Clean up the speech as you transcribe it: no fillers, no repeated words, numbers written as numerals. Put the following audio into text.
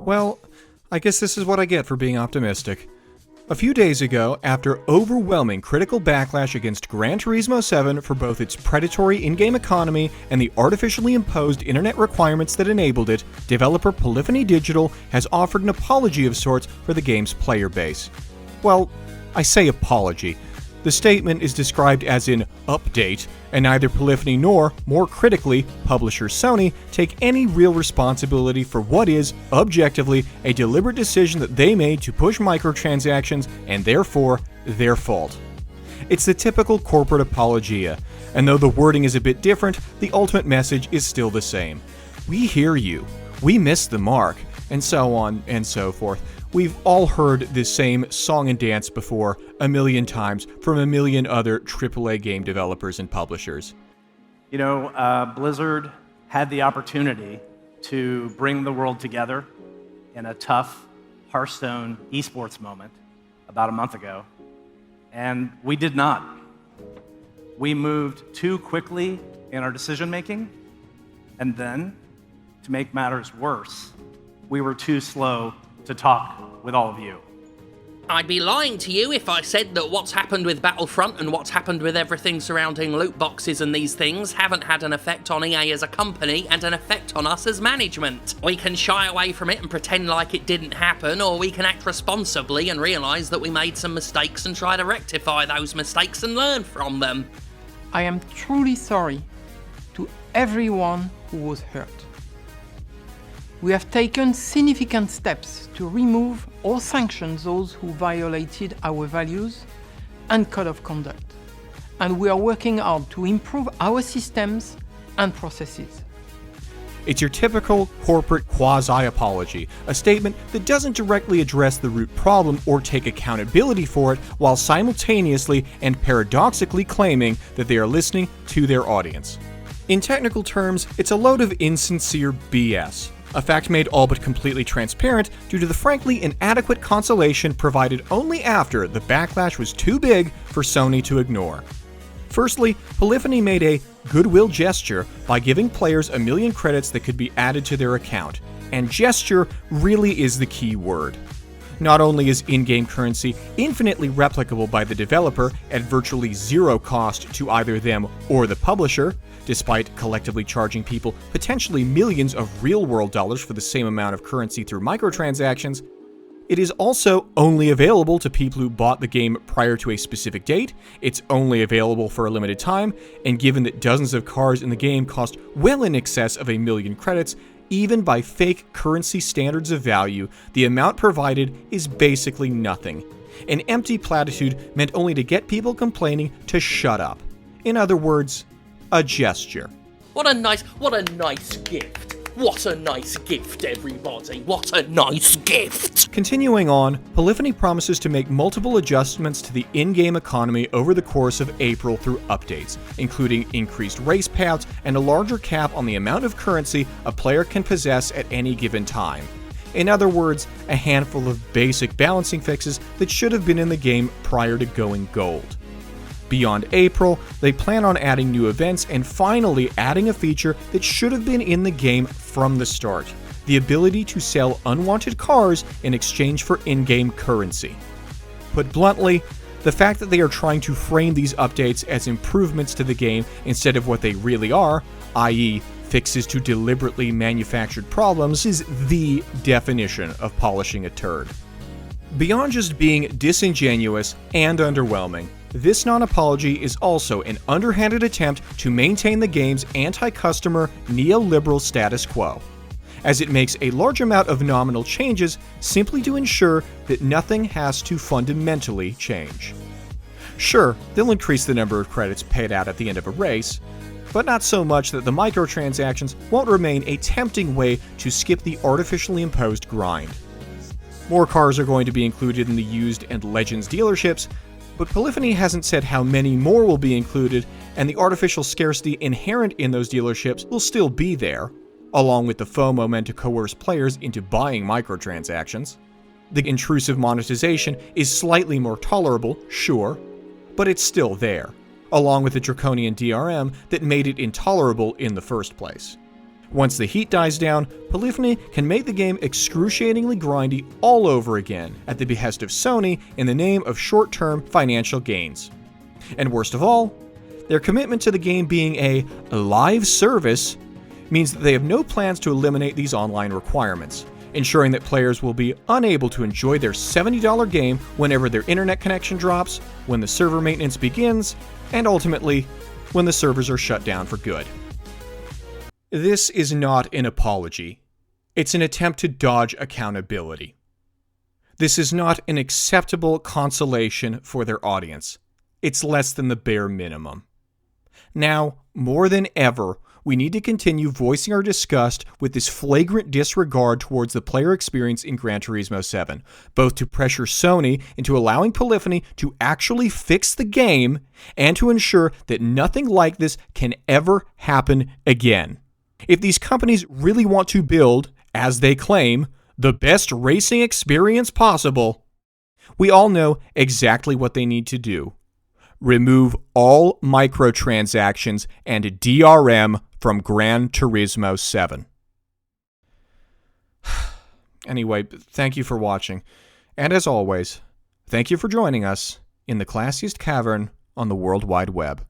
Well, I guess this is what I get for being optimistic. A few days ago, after overwhelming critical backlash against Gran Turismo 7 for both its predatory in-game economy and the artificially imposed internet requirements that enabled it, developer Polyphony Digital has offered an apology of sorts for the game's player base. Well, I say apology. The statement is described as an update, and neither Polyphony nor, more critically, publisher Sony take any real responsibility for what is, objectively, a deliberate decision that they made to push microtransactions and therefore, their fault. It's the typical corporate apologia, and though the wording is a bit different, the ultimate message is still the same. We hear you, we missed the mark, and so on and so forth. We've all heard this same song and dance before a million times from a million other AAA game developers and publishers. You know, Blizzard had the opportunity to bring the world together in a tough Hearthstone esports moment about a month ago, and we did not. We moved too quickly in our decision-making, and then, to make matters worse, we were too slow to talk with all of you. I'd be lying to you if I said that what's happened with Battlefront and what's happened with everything surrounding loot boxes and these things haven't had an effect on EA as a company and an effect on us as management. We can shy away from it and pretend like it didn't happen, or we can act responsibly and realise that we made some mistakes and try to rectify those mistakes and learn from them. I am truly sorry to everyone who was hurt. We have taken significant steps to remove or sanction those who violated our values and code of conduct, and we are working hard to improve our systems and processes. It's your typical corporate quasi-apology, a statement that doesn't directly address the root problem or take accountability for it, while simultaneously and paradoxically claiming that they are listening to their audience. In technical terms, it's a load of insincere BS. A fact made all but completely transparent due to the frankly inadequate consolation provided only after the backlash was too big for Sony to ignore. Firstly, Polyphony made a goodwill gesture by giving players 1 million credits that could be added to their account, and gesture really is the key word. Not only is in-game currency infinitely replicable by the developer at virtually zero cost to either them or the publisher, despite collectively charging people potentially millions of real-world dollars for the same amount of currency through microtransactions, it is also only available to people who bought the game prior to a specific date, it's only available for a limited time, and given that dozens of cars in the game cost well in excess of 1 million credits, even by fake currency standards of value, the amount provided is basically nothing. An empty platitude meant only to get people complaining to shut up. In other words, a gesture. What a nice gift. What a nice gift, everybody. What a nice gift. Continuing on, Polyphony promises to make multiple adjustments to the in-game economy over the course of April through updates, including increased race payouts and a larger cap on the amount of currency a player can possess at any given time. In other words, a handful of basic balancing fixes that should have been in the game prior to going gold. Beyond April, they plan on adding new events and finally adding a feature that should have been in the game from the start: the ability to sell unwanted cars in exchange for in-game currency. Put bluntly, the fact that they are trying to frame these updates as improvements to the game instead of what they really are, i.e., fixes to deliberately manufactured problems, is the definition of polishing a turd. Beyond just being disingenuous and underwhelming, this non-apology is also an underhanded attempt to maintain the game's anti-customer, neoliberal status quo, as it makes a large amount of nominal changes simply to ensure that nothing has to fundamentally change. Sure, they'll increase the number of credits paid out at the end of a race, but not so much that the microtransactions won't remain a tempting way to skip the artificially imposed grind. More cars are going to be included in the used and Legends dealerships, but Polyphony hasn't said how many more will be included, and the artificial scarcity inherent in those dealerships will still be there, along with the FOMO meant to coerce players into buying microtransactions. The intrusive monetization is slightly more tolerable, sure, but it's still there, along with the draconian DRM that made it intolerable in the first place. Once the heat dies down, Polyphony can make the game excruciatingly grindy all over again, at the behest of Sony in the name of short-term financial gains. And worst of all, their commitment to the game being a live service means that they have no plans to eliminate these online requirements, ensuring that players will be unable to enjoy their $70 game whenever their internet connection drops, when the server maintenance begins, and ultimately, when the servers are shut down for good. This is not an apology. It's an attempt to dodge accountability. This is not an acceptable consolation for their audience. It's less than the bare minimum. Now, more than ever, we need to continue voicing our disgust with this flagrant disregard towards the player experience in Gran Turismo 7, both to pressure Sony into allowing Polyphony to actually fix the game and to ensure that nothing like this can ever happen again. If these companies really want to build, as they claim, the best racing experience possible, we all know exactly what they need to do. Remove all microtransactions and DRM from Gran Turismo 7. Anyway, thank you for watching. And as always, thank you for joining us in the classiest cavern on the World Wide Web.